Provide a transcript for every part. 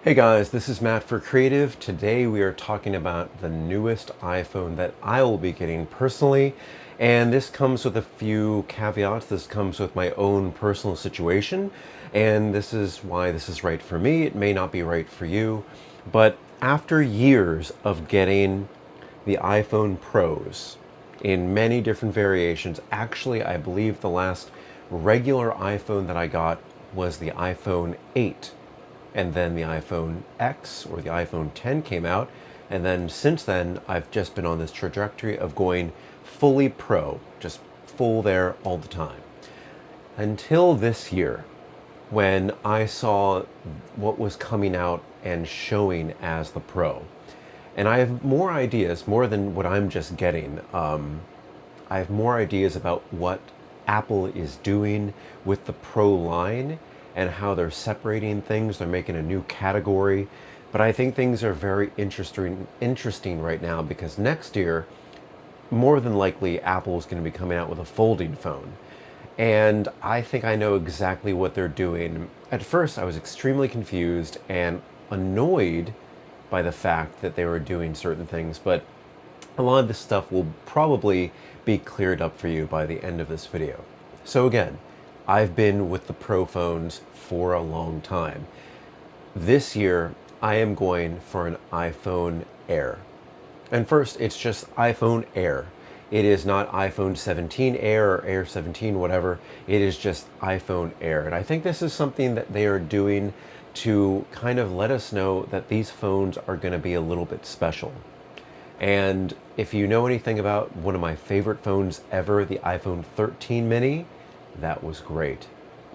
Hey guys, this is Matt for Creative. Today we are talking about the newest iPhone that I will be getting personally. And this comes with a few caveats. This comes with my own personal situation. And this is why this is right for me. It may not be right for you. But after years of getting the iPhone Pros in many different variations, actually, I believe the last regular iPhone that I got was the iPhone 8. And then the iPhone X or the iPhone 10 came out. And then since then, I've just been on this trajectory of going fully pro, just full there all the time. Until this year, when I saw what was coming out and showing as the Pro. And I have more ideas, more than what I'm just getting. I have more ideas about what Apple is doing with the Pro line and how they're separating things. They're making a new category. But I think things are very interesting right now because next year, more than likely, Apple is going to be coming out with a folding phone. And I think I know exactly what they're doing. At first, I was extremely confused and annoyed by the fact that they were doing certain things, but a lot of this stuff will probably be cleared up for you by the end of this video. So again, I've been with the Pro phones for a long time. This year, I am going for an iPhone Air. And first, it's just iPhone Air. It is not iPhone 17 Air or Air 17, whatever. It is just iPhone Air. And I think this is something that they are doing to kind of let us know that these phones are going to be a little bit special. And if you know anything about one of my favorite phones ever, the iPhone 13 mini, that was great.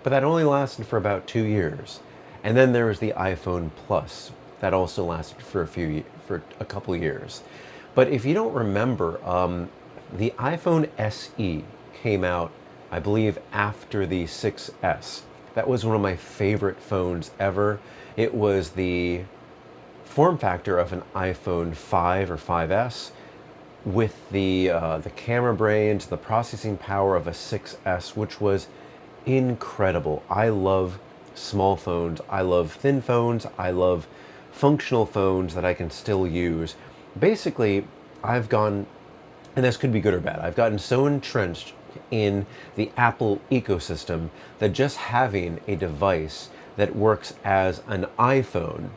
But that only lasted for about 2 years. And then there was the iPhone Plus. That also lasted for a couple years. But if you don't remember, the iPhone SE came out, I believe, after the 6S. That was one of my favorite phones ever. It was the form factor of an iPhone 5 or 5S with the camera brains, the processing power of a 6S, which was incredible. I love small phones. I love thin phones. I love functional phones that I can still use. Basically, I've gone, and this could be good or bad, I've gotten so entrenched in the Apple ecosystem that just having a device that works as an iPhone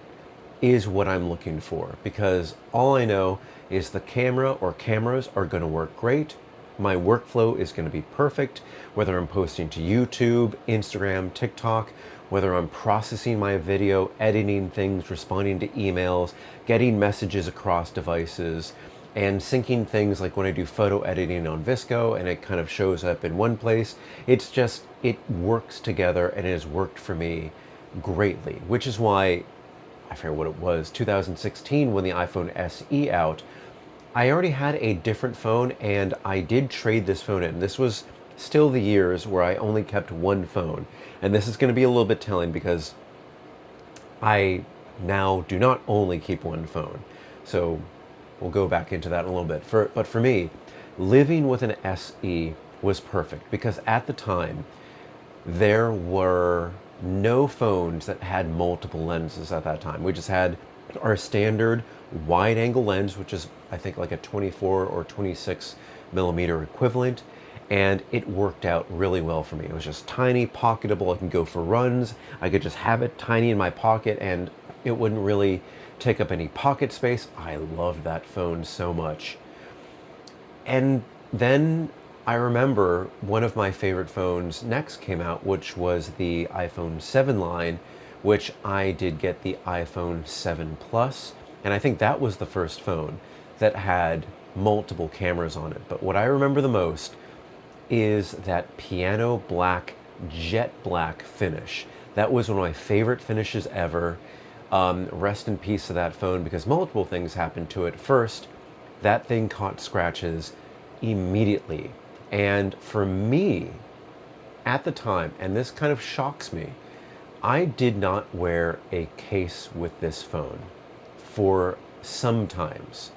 is what I'm looking for, because all I know is the camera or cameras are going to work great. My workflow is going to be perfect, whether I'm posting to YouTube, Instagram, TikTok, whether I'm processing my video, editing things, responding to emails, getting messages across devices, and syncing things like when I do photo editing on VSCO and it kind of shows up in one place. It's just, it works together and it has worked for me greatly, which is why, I forget what it was, 2016 when the iPhone SE out, I already had a different phone and I did trade this phone in. This was still the years where I only kept one phone. And this is going to be a little bit telling because I now do not only keep one phone. So we'll go back into that in a little bit. But for me, living with an SE was perfect because at the time, there were no phones that had multiple lenses at that time. We just had our standard wide angle lens, which is I think like a 24 or 26 millimeter equivalent, and it worked out really well for me. It was just tiny, pocketable. I can go for runs. I could just have it tiny in my pocket and it wouldn't really take up any pocket space. I loved that phone so much. And then I remember one of my favorite phones next came out, which was the iPhone 7 line, which I did get the iPhone 7 Plus. And I think that was the first phone that had multiple cameras on it. But what I remember the most is that piano black, jet black finish. That was one of my favorite finishes ever. Rest in peace to that phone because multiple things happened to it. First, that thing caught scratches immediately. And for me, at the time, and this kind of shocks me, I did not wear a case with this phone for some times.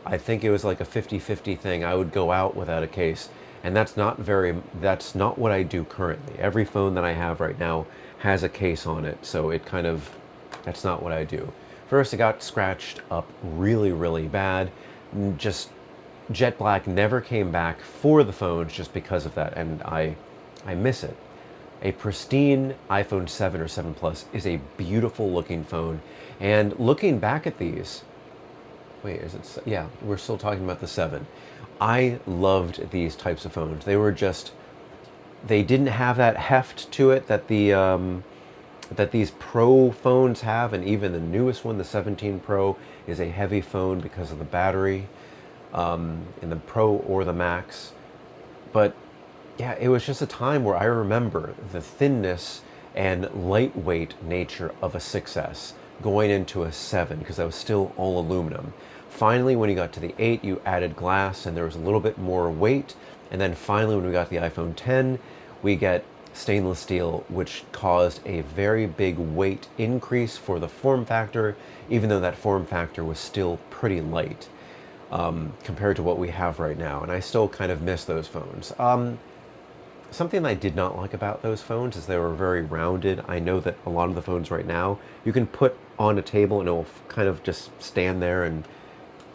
I think it was like a 50-50 thing. I would go out without a case, and that's not what I do currently. Every phone that I have right now has a case on it, so it kind of That's not what I do. First, it got scratched up really, really bad. Just jet black never came back for the phones just because of that, and I miss it. A pristine iPhone 7 or 7 Plus is a beautiful looking phone. And looking back at these, wait, is it? Yeah, we're still talking about the 7. I loved these types of phones. They were just, they didn't have that heft to it that that these Pro phones have, and even the newest one, the 17 Pro, is a heavy phone because of the battery in the Pro or the Max. But yeah, it was just a time where I remember the thinness and lightweight nature of a 6S going into a 7 because I was still all aluminum. Finally, when you got to the 8, you added glass and there was a little bit more weight. And then finally, when we got the iPhone 10, we get stainless steel, which caused a very big weight increase for the form factor, even though that form factor was still pretty light compared to what we have right now. And I still kind of miss those phones. Something I did not like about those phones is they were very rounded. I know that a lot of the phones right now, you can put on a table and it will kind of just stand there, and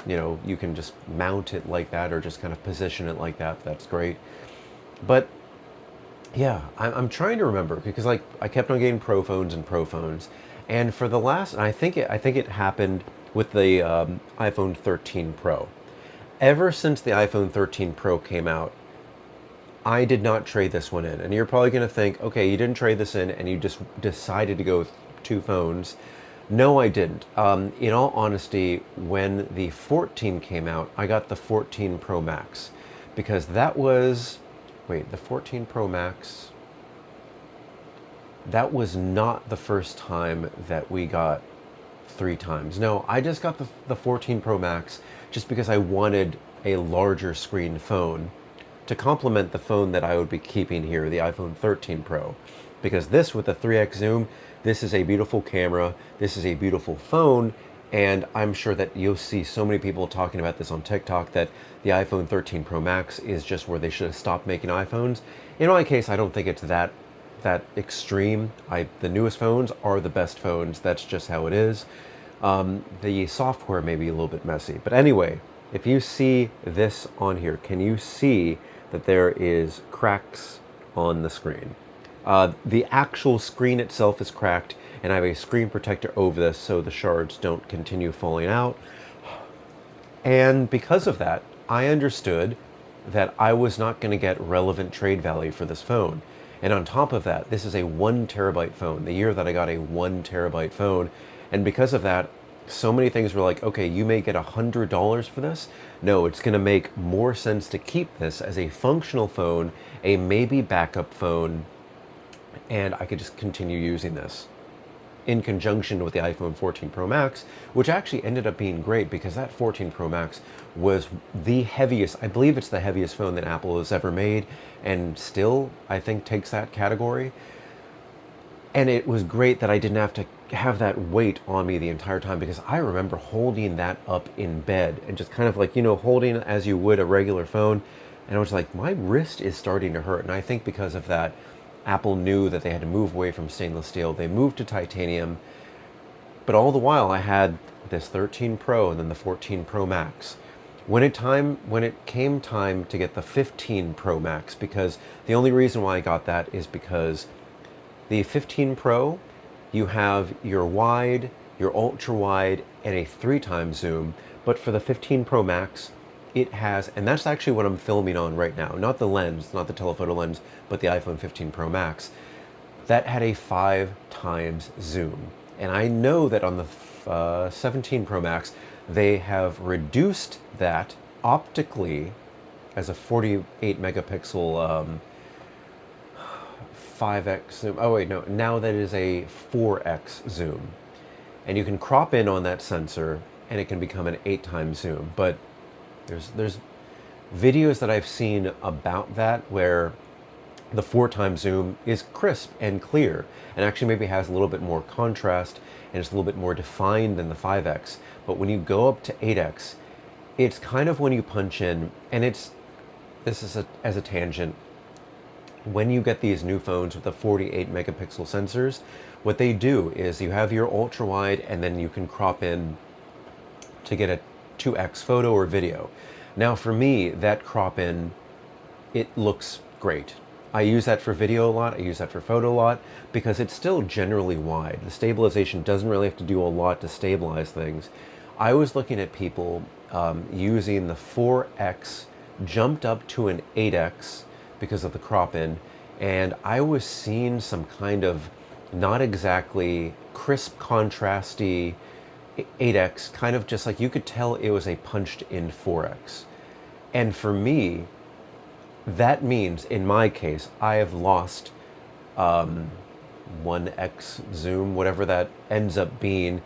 you know, you can just mount it like that or just kind of position it like that. That's great. But yeah, I'm trying to remember because like I kept on getting Pro phones and Pro phones, and for the last, and I think it happened with the iPhone 13 Pro. Ever since the iPhone 13 Pro came out, I did not trade this one in. And you're probably going to think, okay, you didn't trade this in and you just decided to go with 2 phones. No, I didn't. In all honesty, when the 14 came out, I got the 14 Pro Max because that was, wait, the 14 Pro Max, that was not the first time that we got 3 times. No, I just got the 14 Pro Max just because I wanted a larger screen phone to complement the phone that I would be keeping here, the iPhone 13 Pro. Because this, with the 3x zoom, this is a beautiful camera, this is a beautiful phone, and I'm sure that you'll see so many people talking about this on TikTok that the iPhone 13 Pro Max is just where they should have stopped making iPhones. In my case, I don't think it's that extreme. The newest phones are the best phones, that's just how it is. The software may be a little bit messy. But anyway, if you see this on here, can you see that there is cracks on the screen? The actual screen itself is cracked, and I have a screen protector over this so the shards don't continue falling out. And because of that, I understood that I was not going to get relevant trade value for this phone. And on top of that, this is a 1 terabyte phone, the year that I got a 1 terabyte phone. And because of that, so many things were like, okay, you may get $100 for this. No, it's going to make more sense to keep this as a functional phone, a maybe backup phone, and I could just continue using this in conjunction with the iPhone 14 Pro Max, which actually ended up being great because that 14 Pro Max was the heaviest, I believe it's the heaviest phone that Apple has ever made, and still, I think, takes that category. And it was great that I didn't have to have that weight on me the entire time, because I remember holding that up in bed and just kind of like, you know, holding it as you would a regular phone. And I was like, my wrist is starting to hurt. And I think because of that, Apple knew that they had to move away from stainless steel. They moved to titanium. But all the while, I had this 13 Pro and then the 14 Pro Max. When it came time to get the 15 Pro Max, because the only reason why I got that is because the 15 Pro, you have your wide, your ultra wide, and a 3x zoom. But for the 15 Pro Max, it has, and that's actually what I'm filming on right now, not the lens, not the telephoto lens, but the iPhone 15 Pro Max. That had a 5x zoom. And I know that on the 17 Pro Max, they have reduced that optically as a 48 megapixel 5x zoom. Oh wait, no, now that is a 4x zoom. And you can crop in on that sensor and it can become an 8x zoom. But there's videos that I've seen about that where the 4x zoom is crisp and clear and actually maybe has a little bit more contrast and it's a little bit more defined than the 5x. But when you go up to 8x, it's kind of when you punch in, and this is as a tangent, When you get these new phones with the 48 megapixel sensors, what they do is you have your ultra wide and then you can crop in to get a 2x photo or video. Now for me, that crop in, it looks great. I use that for video a lot, I use that for photo a lot, because it's still generally wide. The stabilization doesn't really have to do a lot to stabilize things. I was looking at people using the 4x jumped up to an 8x because of the crop in, and I was seeing some kind of not exactly crisp, contrasty 8x, kind of just like you could tell it was a punched in 4x. And for me, that means, in my case, I have lost 1x zoom, whatever that ends up being,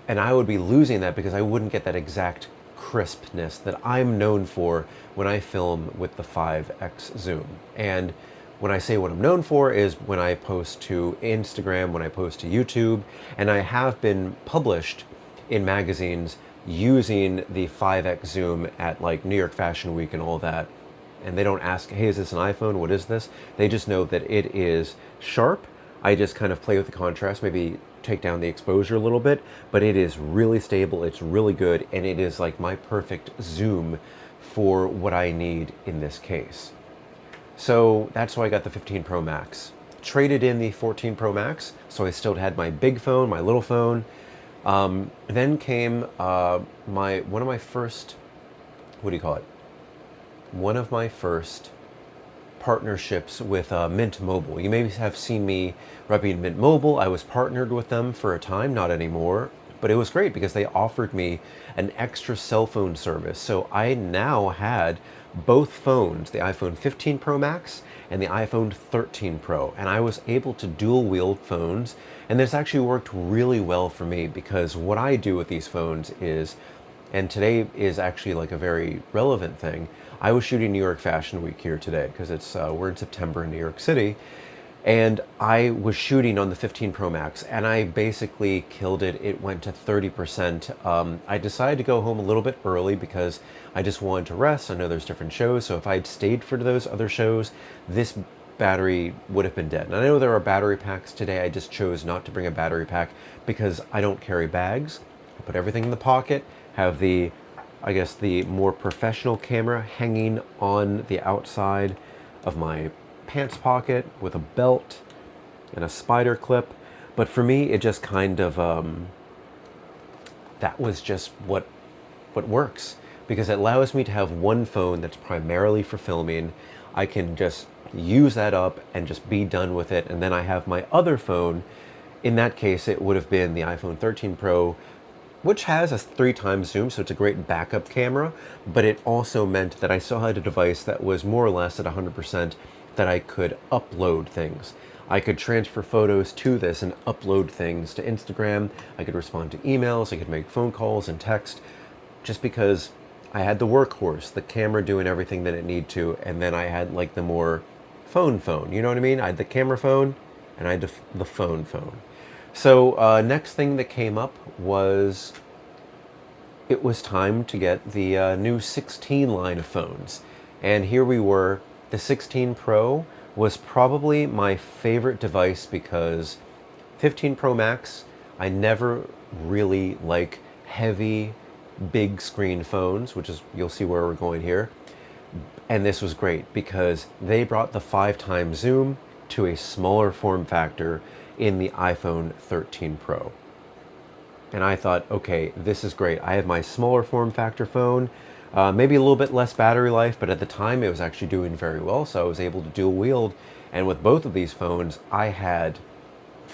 and I would be losing that because I wouldn't get that exact crispness that I'm known for when I film with the 5x zoom. And when I say what I'm known for is when I post to Instagram, when I post to YouTube, and I have been published in magazines using the 5x zoom at like New York Fashion Week and all that. And they don't ask, hey, is this an iPhone? What is this? They just know that it is sharp. I just kind of play with the contrast, maybe take down the exposure a little bit, but it is really stable, it's really good, and it is like my perfect zoom for what I need in this case. So that's why I got the 15 Pro Max. Traded in the 14 Pro Max, so I still had my big phone, my little phone. Then came one of my first, what do you call it? One of my first partnerships with Mint Mobile. You may have seen me repping Mint Mobile. I was partnered with them for a time, not anymore, but it was great because they offered me an extra cell phone service. So I now had both phones, the iPhone 15 Pro Max and the iPhone 13 Pro, and I was able to dual wield phones, and this actually worked really well for me because what I do with these phones is, and today is actually like a very relevant thing, I was shooting New York Fashion Week here today because it's we're in September in New York City, and I was shooting on the 15 Pro Max and I basically killed it. It went to 30%. I decided to go home a little bit early because I just wanted to rest. I know there's different shows, so if I'd stayed for those other shows, this battery would have been dead. And I know there are battery packs today. I just chose not to bring a battery pack because I don't carry bags. I put everything in the pocket, have the, I guess, the more professional camera hanging on the outside of my pants pocket with a belt and a spider clip. But for me, it just kind of, that was just what works, because it allows me to have one phone that's primarily for filming. I can just use that up and just be done with it. And then I have my other phone. In that case, it would have been the iPhone 13 Pro, which has a 3x zoom, so it's a great backup camera, but it also meant that I still had a device that was more or less at 100%, that I could upload things. I could transfer photos to this and upload things to Instagram. I could respond to emails, I could make phone calls and text, just because I had the workhorse, the camera doing everything that it needed to, and then I had like the more phone, you know what I mean? I had the camera phone, and I had the phone. So next thing that came up was, it was time to get the new 16 line of phones. And here we were. The 16 Pro was probably my favorite device because 15 Pro Max, I never really like heavy, big screen phones, which is, you'll see where we're going here. And this was great because they brought the 5x zoom to a smaller form factor in the iPhone 13 Pro. And I thought, okay, this is great. I have my smaller form factor phone, maybe a little bit less battery life, but at the time it was actually doing very well, so I was able to dual wield. And with both of these phones, I had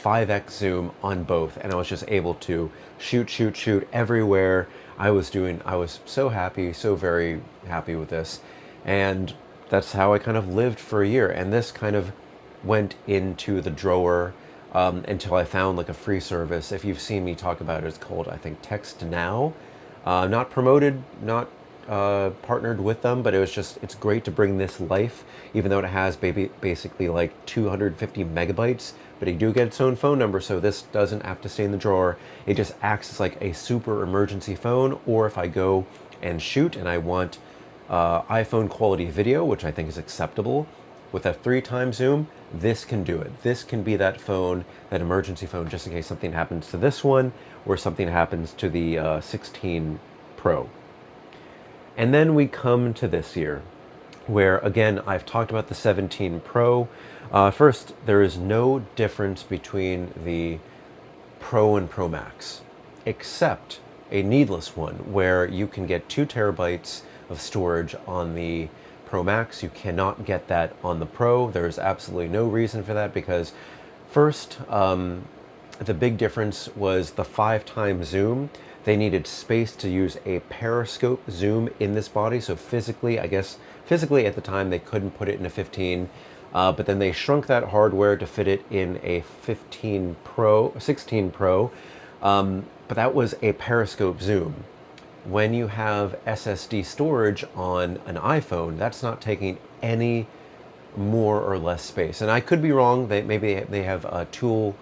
5x zoom on both, and I was just able to shoot everywhere. I was so happy, so very happy with this. And that's how I kind of lived for a year. And this kind of went into the drawer until I found like a free service. If you've seen me talk about it, it's called, I think, Text Now. Not promoted, not partnered with them, but it's great to bring this life, even though it has basically like 250 megabytes, but you do get its own phone number, so this doesn't have to stay in the drawer. It just acts as like a super emergency phone, or if I go and shoot and I want iPhone quality video, which I think is acceptable, with a 3x zoom, this can do it. This can be that phone, that emergency phone, just in case something happens to this one or something happens to the 16 Pro. And then we come to this year, where again, I've talked about the 17 Pro. First, there is no difference between the Pro and Pro Max, except a needless one where you can get 2 terabytes of storage on the Pro Max. You cannot get that on the Pro. There's absolutely no reason for that because first, the big difference was the 5x zoom. They needed space to use a periscope zoom in this body. So physically, I guess, physically at the time they couldn't put it in a 15, but then they shrunk that hardware to fit it in a 16 Pro, but that was a periscope zoom. When you have SSD storage on an iPhone, that's not taking any more or less space. And I could be wrong. Maybe they have a dual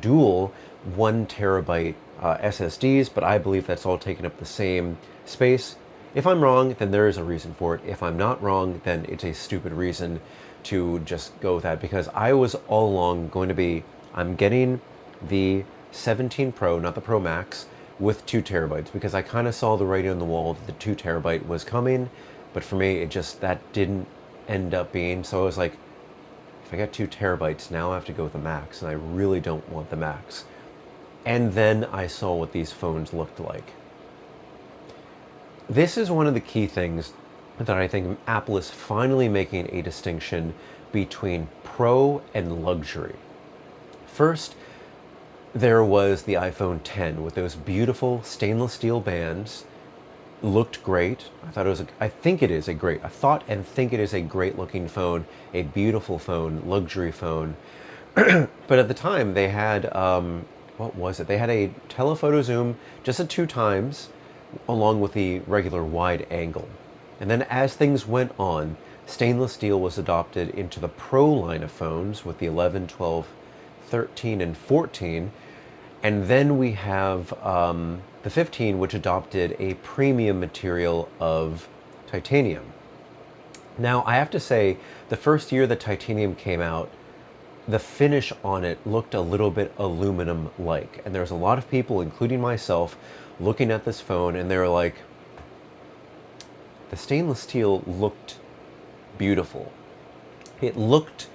1 terabyte SSDs, but I believe that's all taking up the same space. If I'm wrong, then there is a reason for it. If I'm not wrong, then it's a stupid reason to just go with that, because I was all along going to be, I'm getting the 17 Pro, not the Pro Max, with 2 terabytes, because I kind of saw the writing on the wall that the 2 terabyte was coming, but for me, that didn't end up being. So I was like, if I got 2 terabytes, now I have to go with the Max, and I really don't want the Max. And then I saw what these phones looked like. This is one of the key things that I think Apple is finally making a distinction between Pro and luxury. First, there was the iPhone X with those beautiful stainless steel bands. Looked great. I think it is a great looking phone, a beautiful phone, luxury phone. But at the time they had, what was it? They had a telephoto zoom, just at 2x, along with the regular wide angle. And then as things went on, stainless steel was adopted into the Pro line of phones with the 11, 12, 13, and 14. And then we have the 15, which adopted a premium material of titanium. Now, I have to say, the first year that titanium came out, the finish on it looked a little bit aluminum-like. And there's a lot of people, including myself, looking at this phone, and they were like, the stainless steel looked beautiful. It looked,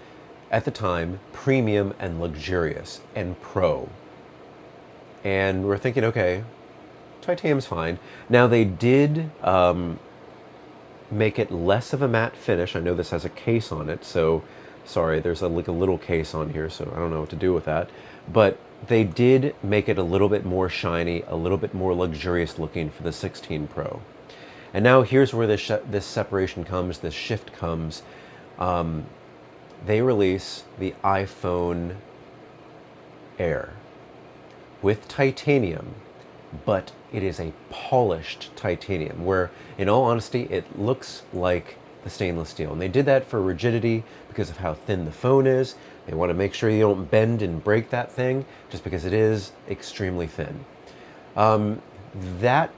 at the time, premium and luxurious and pro. And we're thinking, okay, titanium's fine. Now, they did make it less of a matte finish. I know this has a case on it, so sorry, there's a little case on here, so I don't know what to do with that. But they did make it a little bit more shiny, a little bit more luxurious looking for the 16 Pro. And now here's where this separation comes, this shift comes. They release the iPhone Air with titanium, but it is a polished titanium, where, in all honesty, it looks like the stainless steel. And they did that for rigidity because of how thin the phone is. They want to make sure you don't bend and break that thing, just because it is extremely thin. That,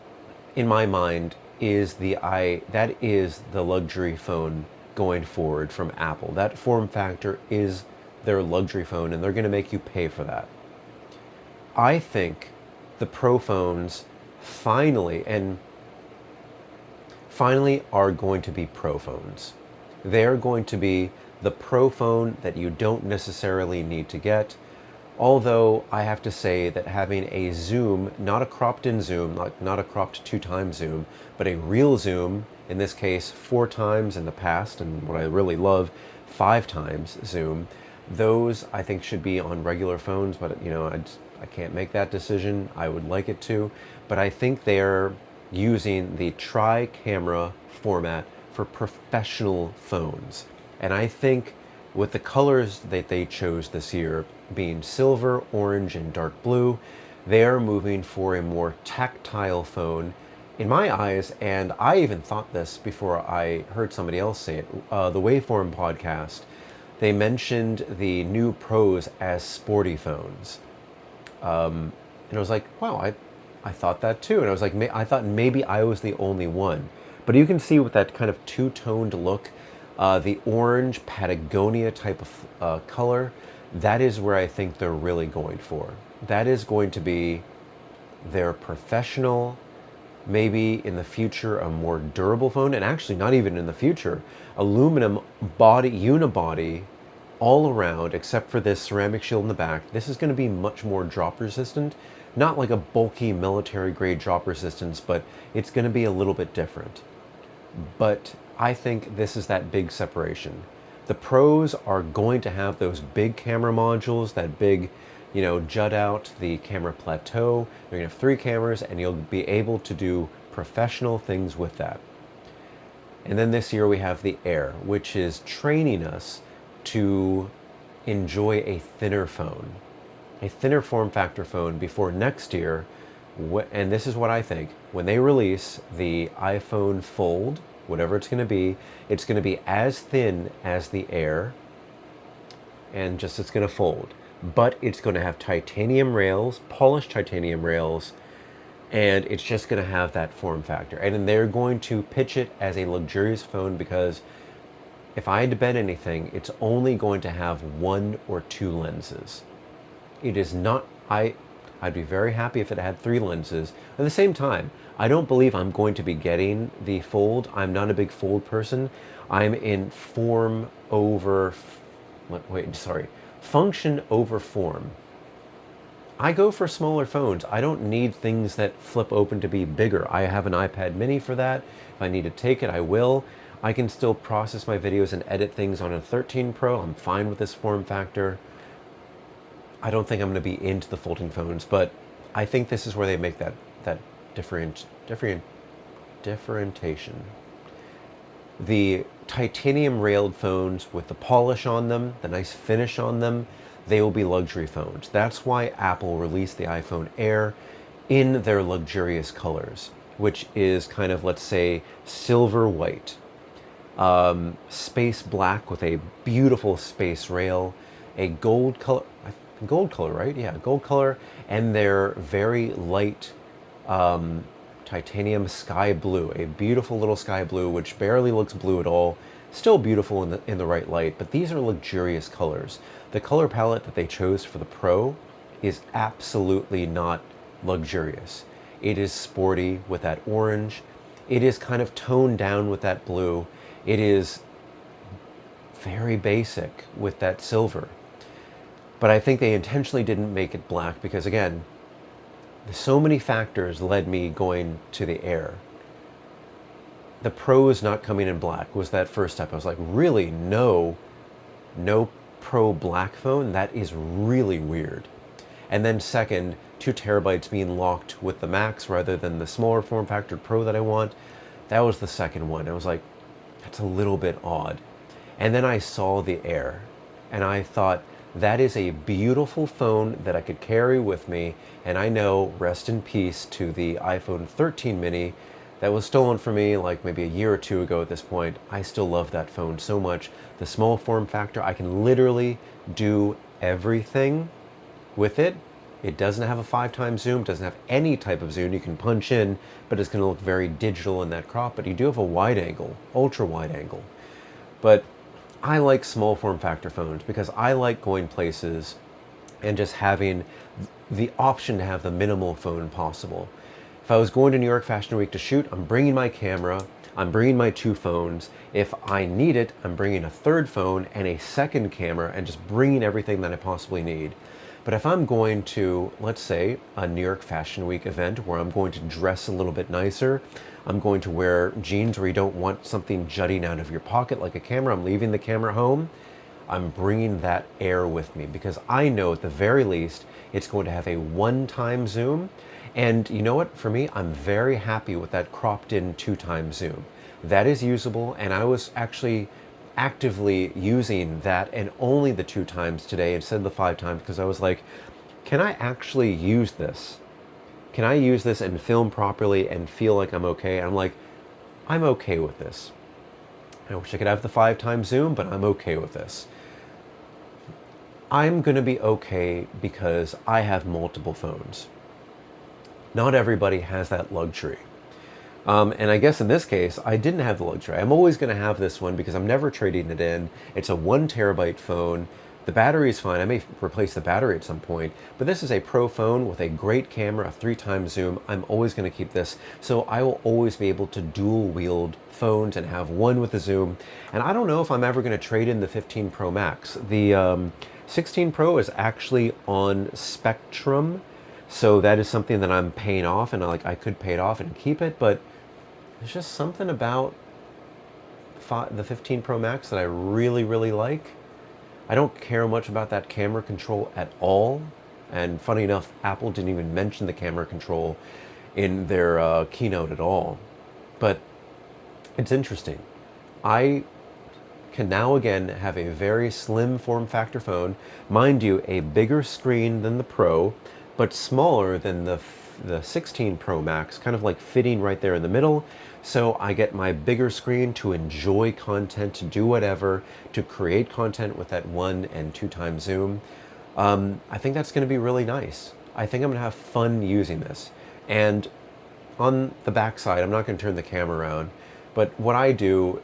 in my mind, is the luxury phone going forward from Apple. That form factor is their luxury phone, and they're going to make you pay for that. I think the Pro phones finally are going to be Pro phones. They're going to be the Pro phone that you don't necessarily need to get. Although I have to say that having a zoom, not a cropped in zoom, not a cropped 2x zoom, but a real zoom, in this case 4x in the past, and what I really love, 5x zoom, those I think should be on regular phones, but I can't make that decision. I would like it to, but I think they're using the tri-camera format for professional phones. And I think with the colors that they chose this year, being silver, orange, and dark blue, they are moving for a more tactile phone, in my eyes. And I even thought this before I heard somebody else say it. The Waveform podcast, they mentioned the new Pros as sporty phones. And I was like, wow, I thought that too. And I was like, I thought maybe I was the only one. But you can see with that kind of two-toned look, The orange Patagonia type of color, that is where I think they're really going for. That is going to be their professional, maybe in the future a more durable phone, and actually not even in the future, aluminum body, unibody, all around, except for this ceramic shield in the back. This is going to be much more drop resistant. Not like a bulky military grade drop resistance, but it's going to be a little bit different. But I think this is that big separation. The pros are going to have those big camera modules, that big, jut out, the camera plateau. They're going to have 3 cameras, and you'll be able to do professional things with that. And then this year we have the Air, which is training us to enjoy a thinner phone, a thinner form factor phone before next year. And this is what I think, when they release the iPhone Fold, whatever it's going to be as thin as the Air, and just it's going to fold. But it's going to have titanium rails, polished titanium rails, and it's just going to have that form factor. And they're going to pitch it as a luxurious phone because if I had to bet anything, it's only going to have 1 or 2 lenses. It is not, I'd be very happy if it had 3 lenses. At the same time, I don't believe I'm going to be getting the Fold. I'm not a big Fold person. I'm in function over form. I go for smaller phones. I don't need things that flip open to be bigger. I have an iPad mini for that. If I need to take it, I will. I can still process my videos and edit things on a 13 Pro. I'm fine with this form factor. I don't think I'm going to be into the folding phones, but I think this is where they make that differentiation. The titanium railed phones with the polish on them, the nice finish on them, they will be luxury phones. That's why Apple released the iPhone Air in their luxurious colors, which is kind of, let's say, silver white, space black with a beautiful space rail, a gold color, right? Yeah, gold color, and their very light titanium sky blue, a beautiful little sky blue, which barely looks blue at all. Still beautiful in the right light, but these are luxurious colors. The color palette that they chose for the Pro is absolutely not luxurious. It is sporty with that orange. It is kind of toned down with that blue. It is very basic with that silver. But I think they intentionally didn't make it black because, again, so many factors led me going to the Air. The Pros not coming in black was that first step. I was like, really? No Pro black phone? That is really weird. And then second, 2 terabytes being locked with the Max rather than the smaller form factor Pro that I want. That was the second one. I was like, that's a little bit odd. And then I saw the Air, and I thought, that is a beautiful phone that I could carry with me. And I know, rest in peace to the iPhone 13 mini that was stolen from me like maybe a year or 2 ago at this point. I still love that phone so much. The small form factor, I can literally do everything with it. It doesn't have a 5x zoom, doesn't have any type of zoom. You can punch in, but it's going to look very digital in that crop. But you do have a wide angle, ultra wide angle. But I like small form factor phones because I like going places and just having the option to have the minimal phone possible. If I was going to New York Fashion Week to shoot, I'm bringing my camera, I'm bringing my 2 phones. If I need it, I'm bringing a 3rd phone and a 2nd camera and just bringing everything that I possibly need. But if I'm going to, let's say, a New York Fashion Week event where I'm going to dress a little bit nicer, I'm going to wear jeans where you don't want something jutting out of your pocket like a camera, I'm leaving the camera home, I'm bringing that Air with me because I know at the very least it's going to have a 1x zoom. And you know what? For me, I'm very happy with that cropped in 2x zoom. That is usable, and I was actually actively using that and only the 2x today instead of the 5x because I was like, can I actually use this? Can I use this and film properly and feel like I'm okay? And I'm like, I'm okay with this. I wish I could have the 5x zoom, but I'm okay with this. I'm going to be okay because I have multiple phones. Not everybody has that luxury. And I guess in this case, I didn't have the luxury. I'm always going to have this one because I'm never trading it in. It's a 1 terabyte phone. The battery is fine. I may replace the battery at some point, but this is a pro phone with a great camera, a 3x zoom. I'm always going to keep this. So I will always be able to dual wield phones and have one with a zoom. And I don't know if I'm ever going to trade in the 15 Pro Max. The 16 Pro is actually on Spectrum. So that is something that I'm paying off, and I could pay it off and keep it, but there's just something about the 15 Pro Max that I really, really like. I don't care much about that camera control at all. And funny enough, Apple didn't even mention the camera control in their keynote at all. But it's interesting. I can now again have a very slim form factor phone. Mind you, a bigger screen than the Pro, but smaller than the 16 Pro Max, kind of like fitting right there in the middle. So I get my bigger screen to enjoy content, to do whatever, to create content with that 1 and 2x zoom. I think that's going to be really nice. I think I'm going to have fun using this. And on the back side, I'm not going to turn the camera around, but what I do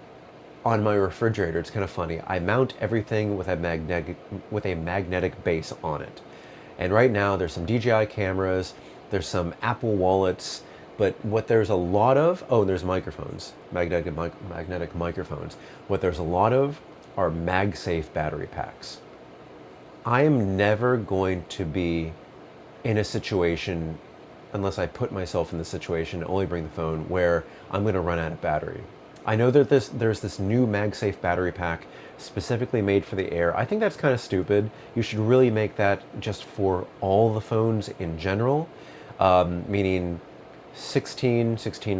on my refrigerator, it's kind of funny. I mount everything with a magnetic base on it. And right now there's some DJI cameras, there's some Apple wallets, but what there's a lot of, oh, there's microphones, magnetic microphones. What there's a lot of are MagSafe battery packs. I am never going to be in a situation, unless I put myself in the situation, only bring the phone, where I'm going to run out of battery. I know that there's this new MagSafe battery pack specifically made for the Air. I think that's kind of stupid. You should really make that just for all the phones in general, meaning 16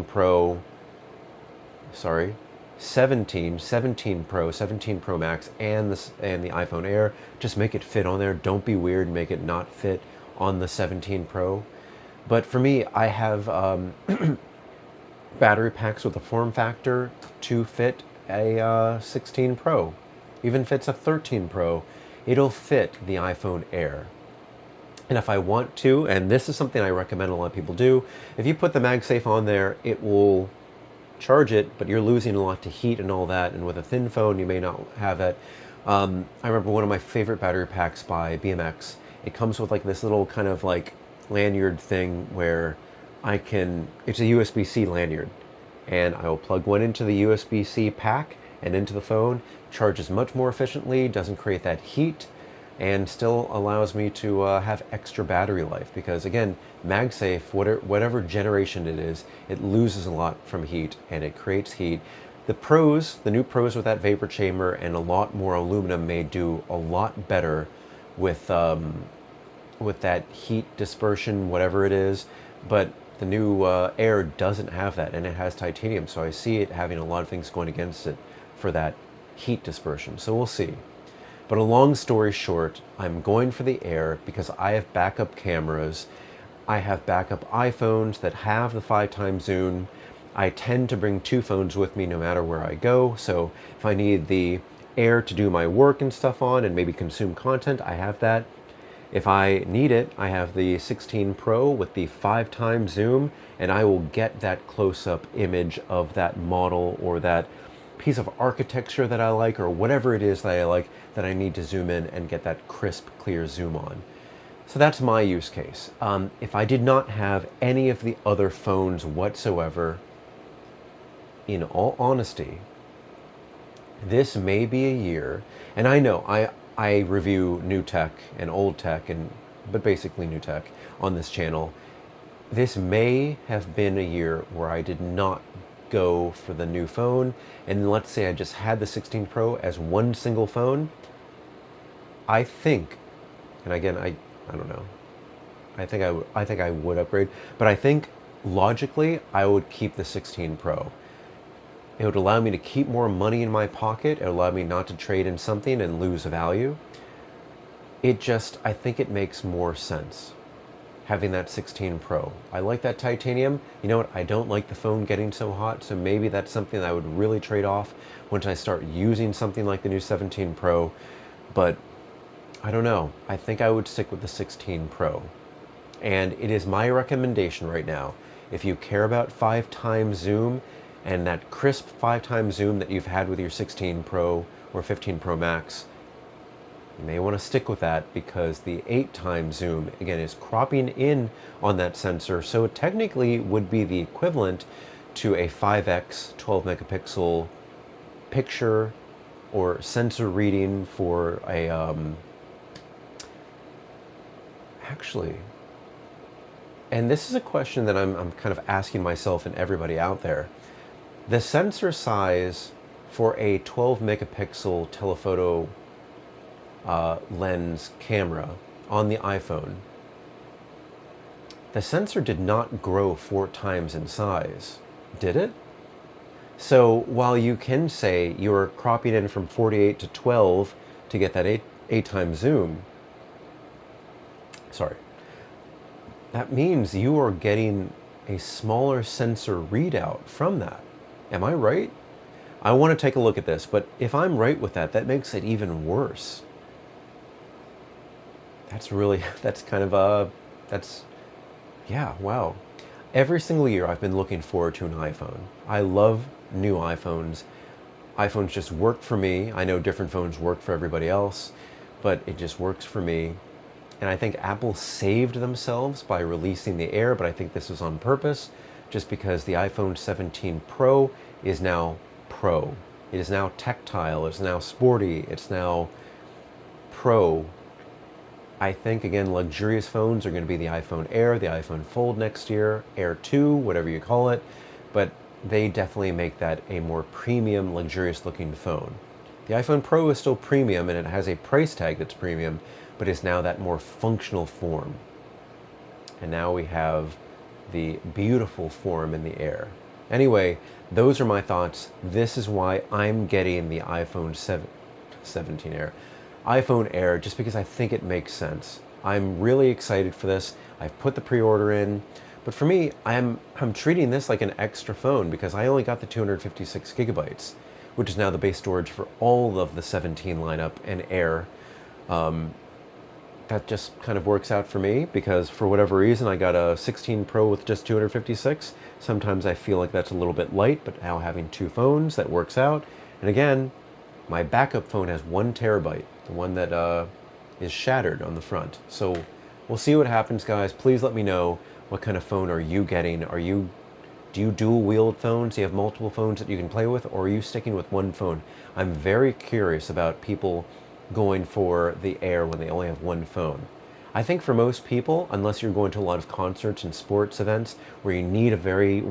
Pro, 17 Pro, 17 Pro Max, and the iPhone Air. Just make it fit on there. Don't be weird. Make it not fit on the 17 Pro. But for me, I have battery packs with a form factor to fit a 16 Pro. Even fits a 13 Pro. It'll fit the iPhone Air. And if I want to, and this is something I recommend a lot of people do, if you put the MagSafe on there, it will charge it, but you're losing a lot to heat and all that, and with a thin phone you may not have that. I remember one of my favorite battery packs by BMX. It comes with like this little kind of like lanyard thing where it's a USB-C lanyard, and I will plug one into the USB-C pack and into the phone. Charges much more efficiently, doesn't create that heat, and still allows me to have extra battery life, because again, MagSafe, whatever generation it is, it loses a lot from heat and it creates heat. The new Pros with that vapor chamber and a lot more aluminum may do a lot better with that heat dispersion, whatever it is, but the new Air doesn't have that, and it has titanium, so I see it having a lot of things going against it for that heat dispersion, so we'll see. But a long story short, I'm going for the Air because I have backup cameras. I have backup iPhones that have the 5x zoom. I tend to bring 2 phones with me no matter where I go, so if I need the Air to do my work and stuff on and maybe consume content, I have that. If I need it, I have the 16 Pro with the 5x zoom, and I will get that close-up image of that model or that piece of architecture that I like, or whatever it is that I like that I need to zoom in and get that crisp, clear zoom on. So that's my use case. If I did not have any of the other phones whatsoever, in all honesty, this may be a year, and I know I review new tech and old tech, but basically new tech on this channel. This may have been a year where I did not go for the new phone, and let's say I just had the 16 Pro as one single phone. I think, and again, I don't know, I think I would upgrade, but I think logically I would keep the 16 Pro. It would allow me to keep more money in my pocket. It would allow me not to trade in something and lose value. I think it makes more sense having that 16 Pro. I like that titanium. You know what? I don't like the phone getting so hot, so maybe that's something that I would really trade off once I start using something like the new 17 Pro. But I don't know. I think I would stick with the 16 Pro. And it is my recommendation right now. If you care about 5x zoom and that crisp 5x zoom that you've had with your 16 Pro or 15 Pro Max, you may want to stick with that, because the 8x zoom, again, is cropping in on that sensor. So it technically would be the equivalent to a 5x 12 megapixel picture or sensor reading for a, actually, and this is a question that I'm kind of asking myself and everybody out there. The sensor size for a 12 megapixel telephoto lens camera on the iPhone, the sensor did not grow 4x in size, did it? So while you can say you're cropping in from 48 to 12 to get that 8x zoom, sorry, that means you are getting a smaller sensor readout from that. Am I right? I want to take a look at this, but if I'm right with that, that makes it even worse. That's really, that's kind of yeah, wow. Every single year I've been looking forward to an iPhone. I love new iPhones. iPhones just work for me. I know different phones work for everybody else, but it just works for me. And I think Apple saved themselves by releasing the Air, but I think this was on purpose, just because the iPhone 17 Pro is now Pro. It is now tactile, it's now sporty, it's now Pro. I think, again, luxurious phones are going to be the iPhone Air, the iPhone Fold next year, Air 2, whatever you call it, but they definitely make that a more premium, luxurious looking phone. The iPhone Pro is still premium, and it has a price tag that's premium, but it's now that more functional form. And now we have the beautiful form in the Air. Anyway, those are my thoughts. This is why I'm getting the iPhone 17 Air. iPhone Air, just because I think it makes sense. I'm really excited for this. I've put the pre-order in, but for me, I'm treating this like an extra phone, because I only got the 256 gigabytes, which is now the base storage for all of the 17 lineup and Air. That just kind of works out for me, because for whatever reason I got a 16 Pro with just 256. Sometimes I feel like that's a little bit light, but now having two phones, that works out. And again, my backup phone has 1 terabyte, the one that is shattered on the front. So we'll see what happens, guys. Please let me know, what kind of phone are you getting? Do you dual wield phones? Do you have multiple phones that you can play with, or are you sticking with one phone? I'm very curious about people going for the Air when they only have one phone. I think for most people, unless you're going to a lot of concerts and sports events where you need a very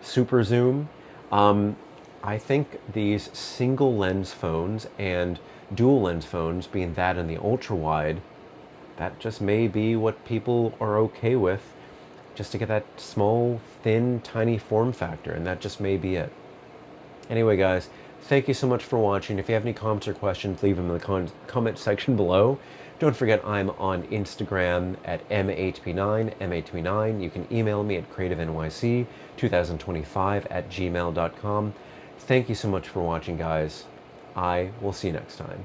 super zoom, I think these single lens phones and dual lens phones, being that and the ultra wide, that just may be what people are okay with, just to get that small, thin, tiny form factor, and that just may be it. Anyway, guys, thank you so much for watching. If you have any comments or questions, leave them in the comment section below. Don't forget, I'm on Instagram at m8p9. You can email me at creativenyc2025@gmail.com. Thank you so much for watching, guys. I will see you next time.